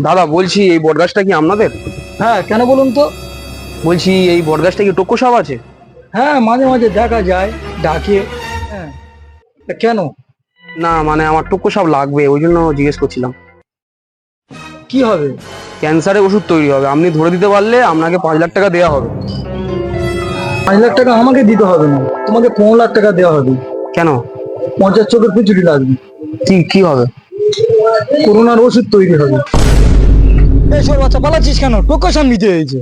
দাদা বলছি এই বটগাছটা কি আপনাদের? হ্যাঁ, কেন বলুন তো? বলছি এই বটগাছটা কি টোক্কো সাপ আছে? হ্যাঁ, মাঝে মাঝে দেখা যায়, ডাকে। হ্যাঁ, তা কেন? না মানে আমার টোক্কো সাপ লাগবে, ওই জন্য জিজ্ঞেস করছিলাম। কি হবে? ক্যান্সারের ওষুধ তৈরি হবে, আপনি ধরে দিতে পারলে আপনাকে 5 লাখ টাকা দেওয়া হবে। 5 লাখ টাকা আমাকে দিতে হবে না, তোমাকে 15 লাখ টাকা দেওয়া হবে। কেন? 50 চোখের খিচুড়ি লাগবে। কি কি হবে? করোনার ওষুধ তৈরি হবে। এই সব বাচ্চা পালাচ্ছিস কেন? টোকা সাপ নিতে হয়েছে।